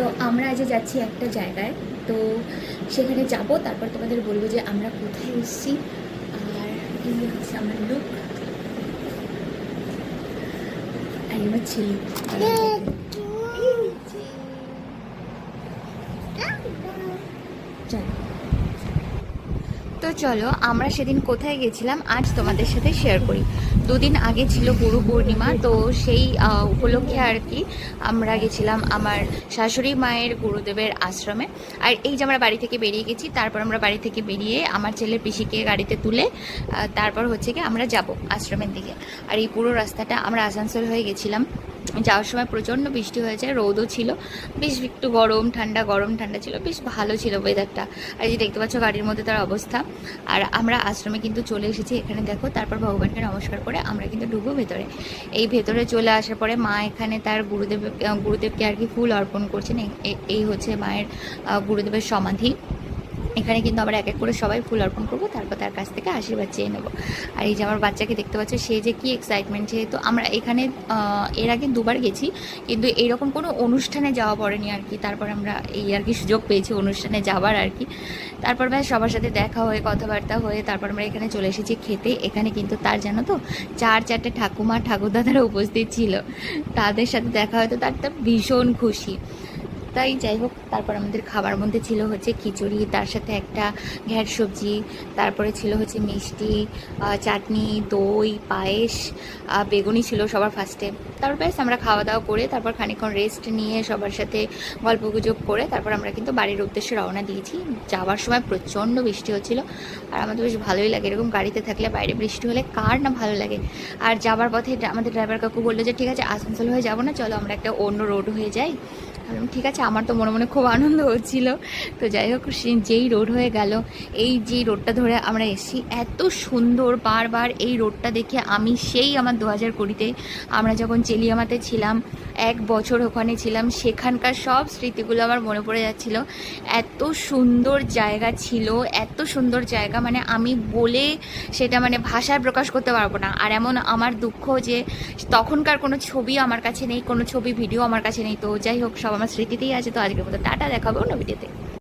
তো আমরা আজ যাচ্ছি একটা জায়গায়, তো সেখানে যাব, তারপর তোমাদের বলবো যে আমরা কোথায় এসেছি। আর এই হচ্ছে আমার লুক, আর আমার ছেলে। চলো, তো চলো আমরা সেদিন কোথায় গেছিলাম আজ তোমাদের সাথে শেয়ার করি। দুদিন আগে ছিল গুরু পূর্ণিমা, তো সেই উপলক্ষে আর কি আমরা গেছিলাম আমার শাশুড়ি মায়ের গুরুদেবের আশ্রমে। আর এই যে আমরা বাড়ি থেকে বেরিয়ে গেছি, তারপর আমরা বাড়ি থেকে বেরিয়ে আমার ছেলের পিসিকে গাড়িতে তুলে তারপর হচ্ছে কি আমরা যাব আশ্রমের দিকে। আর এই পুরো রাস্তাটা আমরা আসানসোল হয়ে গেছিলাম। যাওয়ার সময় প্রচণ্ড বৃষ্টি হয়েছে, রোদও ছিল, বেশ একটু গরম ঠান্ডা ছিল, বেশ ভালো ছিল ওয়েদারটা। আর এই যে দেখতে পাচ্ছ গাড়ির মধ্যে তার অবস্থা। আর আমরা আশ্রমে কিন্তু চলে এসেছি, এখানে দেখো। তারপর ভগবানকে নমস্কার করে আমরা কিন্তু ঢুকবো ভেতরে। এই ভেতরে চলে আসার পরে মা এখানে তার গুরুদেবকে আর কি ফুল অর্পণ করছেন। এই হচ্ছে মায়ের গুরুদেবের সমাধি। এখানে কিন্তু আমরা এক এক করে সবাই ফুল অর্পণ করবো, তারপর তার কাছ থেকে আশীর্বাদ চেয়ে নেবো। আর এই যে আমার বাচ্চাকে দেখতে পাচ্ছ, সে যে কি এক্সাইটমেন্ট। যেহেতু আমরা এখানে এর আগে দুবার গেছি, কিন্তু এইরকম কোনো অনুষ্ঠানে যাওয়া পড়েনি আর কি। তারপর আমরা এই আর কি সুযোগ পেয়েছি অনুষ্ঠানে যাবার আর কি। তারপর ব্যাস সবার সাথে দেখা হয়ে কথাবার্তা হয়ে তারপর আমরা এখানে চলে এসেছি খেতে। এখানে কিন্তু তার জানো তো 4-4টে ঠাকুমা ঠাকুরদাদারা উপস্থিত ছিল, তাদের সাথে দেখা হয়তো তার তো ভীষণ খুশি। তাই যাই হোক, তারপর আমাদের খাবার মধ্যে ছিল হচ্ছে খিচুড়ি, তার সাথে একটা ঘ্যাট সবজি, তারপরে ছিল হচ্ছে মিষ্টি, চাটনি, দই, পায়েস, বেগুনি ছিল সবার ফার্স্টে। তারপর ব্যাস আমরা খাওয়া দাওয়া করে তারপর খানিকক্ষণ রেস্ট নিয়ে সবার সাথে গল্প গুজব করে তারপর আমরা কিন্তু বাড়ির উদ্দেশ্যে রওনা দিয়েছি। যাওয়ার সময় প্রচণ্ড বৃষ্টি হচ্ছিল, আর আমাদের বেশ ভালোই লাগে এরকম গাড়িতে থাকলে। বাইরে বৃষ্টি হলে কার না ভালো লাগে। আর যাওয়ার পথে আমাদের ড্রাইভার কাকু বললো যে ঠিক আছে আসানসোল হয়ে যাবো না, চলো আমরা একটা অন্য রোড হয়ে যাই। ঠিক আছে, আমার তো মনে মনে খুব আনন্দ হচ্ছিল। তো যাই হোক, যেই রোড হয়ে গেল, এই যে রোডটা ধরে আমরা এসেছি, এত সুন্দর। বারবার এই রোডটা দেখে আমি সেই আমার 2020-তে আমরা যখন চেলিয়ামাতে ছিলাম, 1 বছর ওখানে ছিলাম, সেখানকার সব স্মৃতিগুলো আমার মনে পড়ে যাচ্ছিল। এত সুন্দর জায়গা ছিল, এত সুন্দর জায়গা, মানে আমি বলে সেটা মানে ভাষায় প্রকাশ করতে পারবো না। আর এমন আমার দুঃখ যে তখনকার কোনো ছবি আমার কাছে নেই, কোনো ছবি ভিডিও আমার কাছে নেই। তো যাই হোক, সব আমার স্মৃতিতেই আছে। তো আজকের মতো টাটা, দেখাবো অন্য ভিডিওতে।